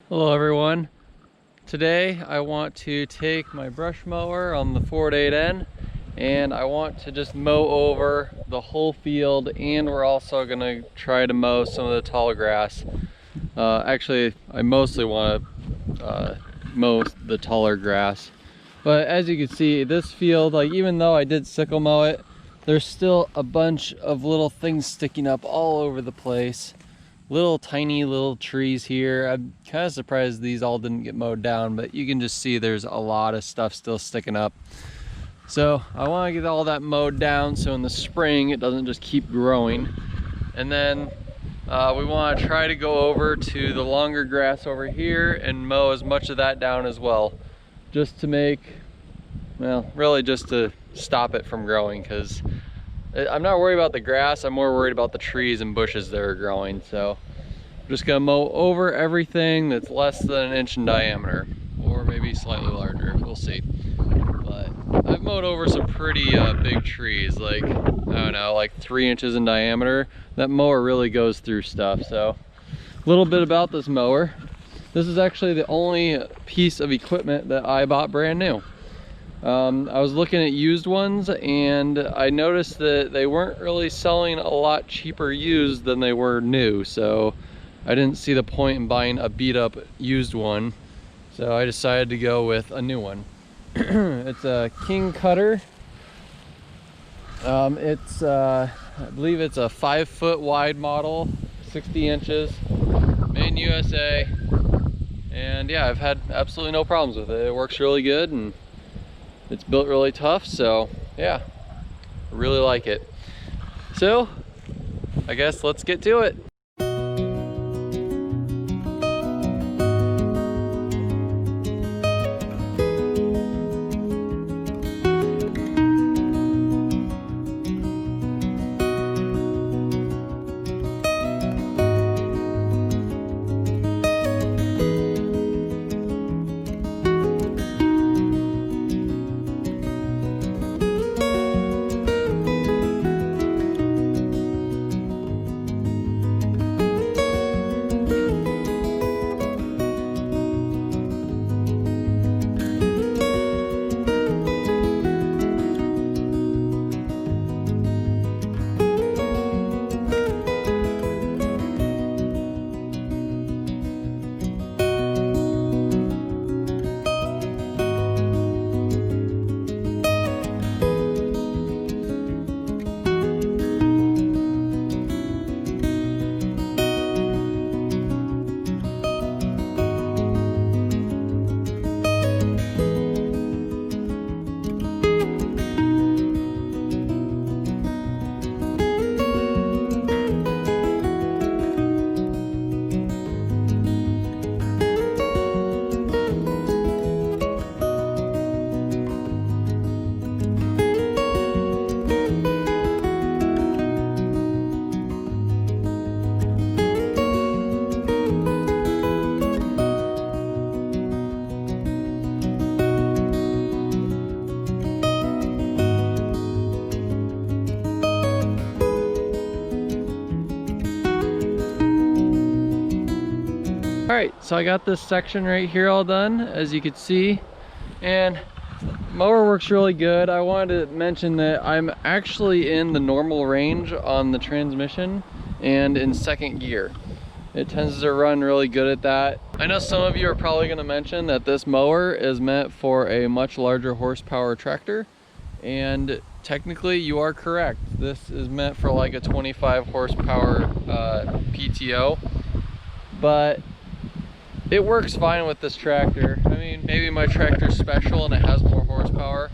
Hello everyone. Today I want to take my brush mower on the 4-8N and I want to just mow over the whole field, and we're also going to try to mow some of the taller grass. Actually, I mostly want to mow the taller grass. But as you can see, this field, like, even though I did sickle mow it, there's still a bunch of little things sticking up all over the place. Little tiny little trees here. I'm kind of surprised these all didn't get mowed down, but you can just see there's a lot of stuff still sticking up. So I want to get all that mowed down so in the spring it doesn't just keep growing. And then we want to try to go over to the longer grass over here and mow as much of that down as well. Just to make, well, really just to stop it from growing, because I'm not worried about the grass, I'm more worried about the trees and bushes that are growing. So I'm just gonna mow over everything that's less than 1 inch in diameter, or maybe slightly larger, we'll see. But I've mowed over some pretty big trees, like, I don't know, like 3 inches in diameter. That mower really goes through stuff. So a little bit about this mower. This is actually the only piece of equipment that I bought brand new. I was looking at used ones and I noticed that they weren't really selling a lot cheaper used than they were new, so I didn't see the point in buying a beat up used one, so I decided to go with a new one. It's a King Cutter. I believe it's a 5-foot wide model, 60 inches, made in USA, and yeah, I've had absolutely no problems with it. It works really good and it's built really tough, so yeah, I really like it. So I guess let's get to it. Alright, so I got this section right here all done, as you can see, and mower works really good. I wanted to mention that I'm actually in the normal range on the transmission and in 2nd gear. It tends to run really good at that. I know some of you are probably going to mention that this mower is meant for a much larger horsepower tractor, and technically you are correct. This is meant for like a 25 horsepower PTO, but it works fine with this tractor. I mean, maybe my tractor's special and it has more horsepower.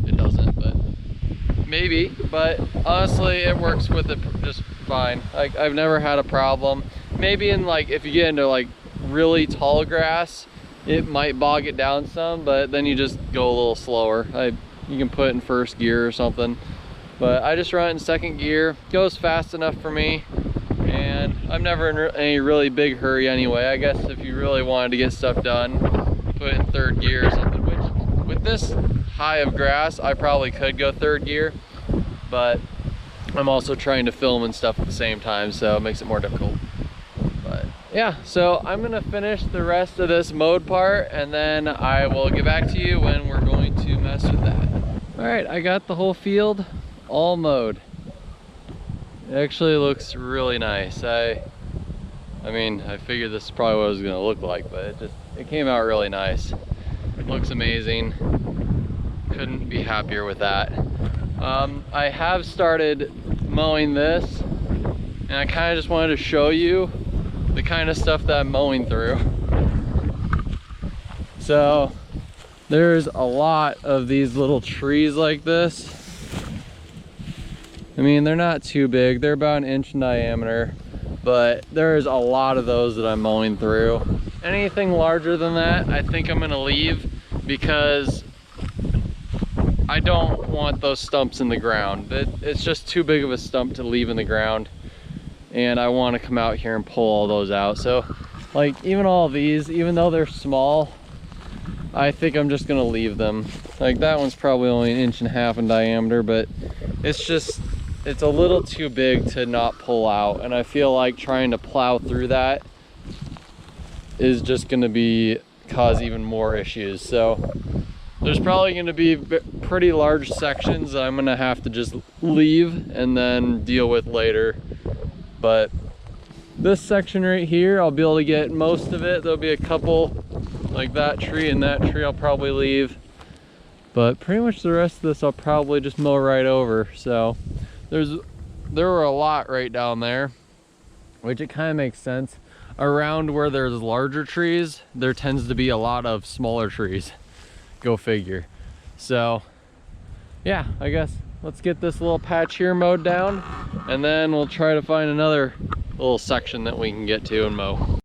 It doesn't, but maybe. But honestly, it works with it just fine. Like, I've never had a problem. Maybe in, like, if you get into like really tall grass, it might bog it down some, but then you just go a little slower. You can put it in 1st gear or something. But I just run it in 2nd gear. Goes fast enough for me. And I'm never in any really big hurry anyway. I guess if you really wanted to get stuff done, put it in 3rd gear or something, which with this high of grass, I probably could go 3rd gear, but I'm also trying to film and stuff at the same time, so it makes it more difficult. But yeah, so I'm gonna finish the rest of this mowed part and then I will get back to you when we're going to mess with that. All right, I got the whole field all mowed. It actually looks really nice. I mean, I figured this is probably what it was gonna look like, but it came out really nice. It looks amazing. Couldn't be happier with that. I have started mowing this, and I kind of just wanted to show you the kind of stuff that I'm mowing through. So there's a lot of these little trees like this. I mean, they're not too big. They're about 1 inch in diameter, but there's a lot of those that I'm mowing through. Anything larger than that, I think I'm gonna leave because I don't want those stumps in the ground. It's just too big of a stump to leave in the ground, and I want to come out here and pull all those out. So like even all of these, even though they're small, I think I'm just gonna leave them. Like that one's probably only 1.5 inches in diameter, but it's a little too big to not pull out, and I feel like trying to plow through that is just gonna cause even more issues. So there's probably gonna be pretty large sections that I'm gonna have to just leave and then deal with later. But this section right here, I'll be able to get most of it. There'll be a couple, like that tree and that tree I'll probably leave. But pretty much the rest of this I'll probably just mow right over. So there were a lot right down there, which it kind of makes sense. Around where there's larger trees, there tends to be a lot of smaller trees. Go figure. So yeah, I guess let's get this little patch here mowed down, and then we'll try to find another little section that we can get to and mow.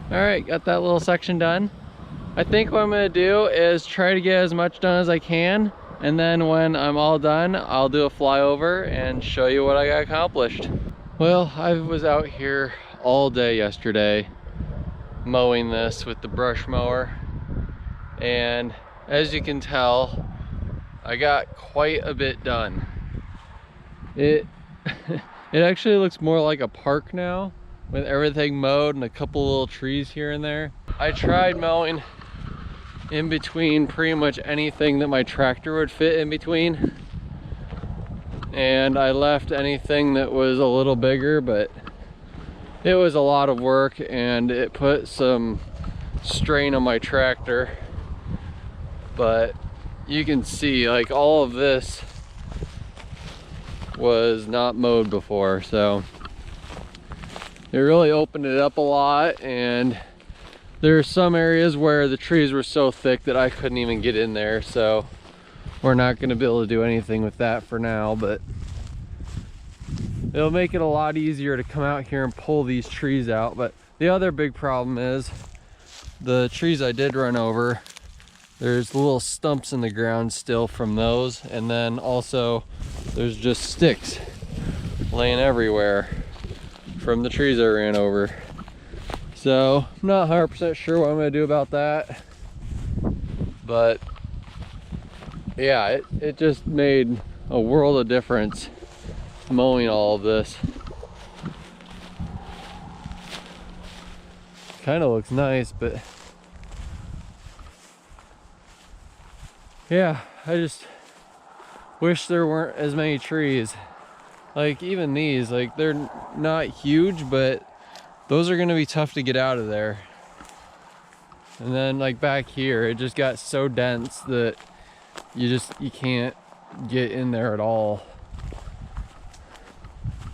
All right, got that little section done. I think what I'm gonna do is try to get as much done as I can, And then when I'm all done, I'll do a flyover and show you what I got accomplished. Well, I was out here all day yesterday mowing this with the brush mower, and as you can tell, I got quite a bit done. It it actually looks more like a park now with everything mowed and a couple little trees here and there. I tried mowing in between pretty much anything that my tractor would fit in between, and I left anything that was a little bigger, but it was a lot of work and it put some strain on my tractor. But you can see, like, all of this was not mowed before, so it really opened it up a lot. And there are some areas where the trees were so thick that I couldn't even get in there, so we're not going to be able to do anything with that for now, but it'll make it a lot easier to come out here and pull these trees out. But the other big problem is the trees I did run over, there's little stumps in the ground still from those, and then also there's just sticks laying everywhere from the trees I ran over. So I'm not 100% sure what I'm going to do about that, but yeah, it just made a world of difference mowing all of this. Kind of looks nice, but yeah, I just wish there weren't as many trees. Like, even these, like, they're not huge, but those are going to be tough to get out of there. And then, like, back here, it just got so dense that you can't get in there at all.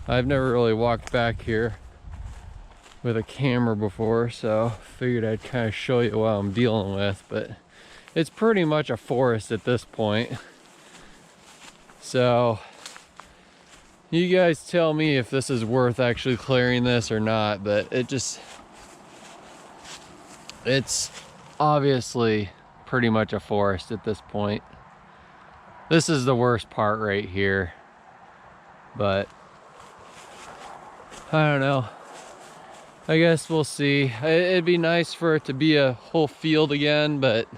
I've never really walked back here with a camera before, so figured I'd kind of show you what I'm dealing with. But it's pretty much a forest at this point. So you guys tell me if this is worth actually clearing this or not, but it's obviously pretty much a forest at this point. This is the worst part right here, but I don't know. I guess we'll see. It'd be nice for it to be a whole field again, but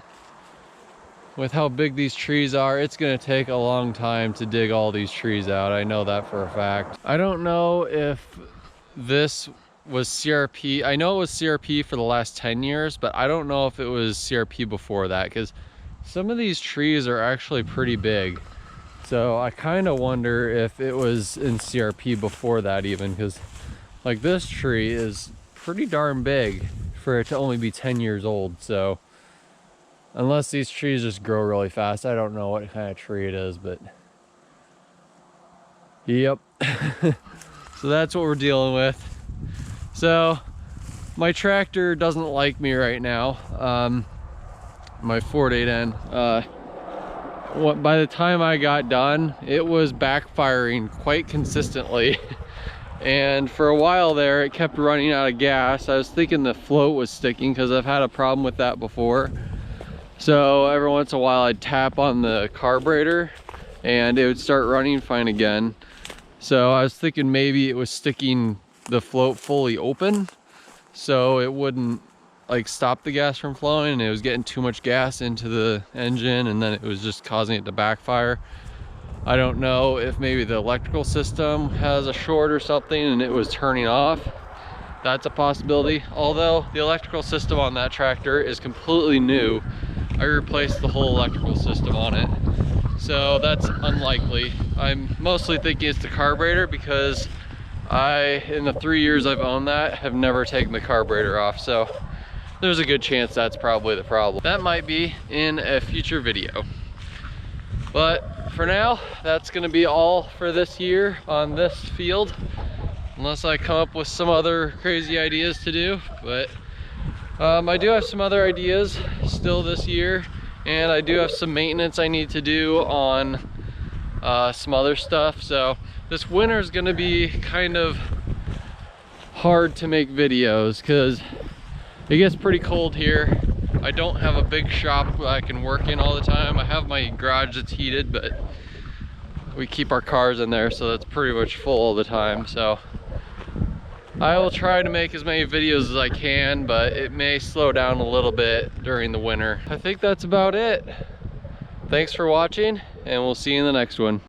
with how big these trees are, it's gonna take a long time to dig all these trees out. I know that for a fact. I don't know if this was CRP. I know it was CRP for the last 10 years, but I don't know if it was CRP before that, because some of these trees are actually pretty big. So I kind of wonder if it was in CRP before that even, because like this tree is pretty darn big for it to only be 10 years old. So unless these trees just grow really fast, I don't know what kind of tree it is, but yep. So that's what we're dealing with. So my tractor doesn't like me right now. My Ford 8N. By the time I got done, it was backfiring quite consistently. And for a while there, it kept running out of gas. I was thinking the float was sticking because I've had a problem with that before. So every once in a while I'd tap on the carburetor and it would start running fine again. So I was thinking maybe it was sticking the float fully open, so it wouldn't like stop the gas from flowing, and it was getting too much gas into the engine, and then it was just causing it to backfire. I don't know if maybe the electrical system has a short or something and it was turning off. That's a possibility. Although the electrical system on that tractor is completely new. I replaced the whole electrical system on it. So that's unlikely. I'm mostly thinking it's the carburetor, because in the 3 years I've owned that, have never taken the carburetor off. So there's a good chance that's probably the problem. That might be in a future video. But for now, that's gonna be all for this year on this field, unless I come up with some other crazy ideas to do. But I do have some other ideas still this year, and I do have some maintenance I need to do on some other stuff. So this winter is gonna be kind of hard to make videos because it gets pretty cold here. I don't have a big shop that I can work in all the time. I have my garage that's heated, but we keep our cars in there, so that's pretty much full all the time. So I will try to make as many videos as I can, but it may slow down a little bit during the winter. I think that's about it. Thanks for watching, and we'll see you in the next one.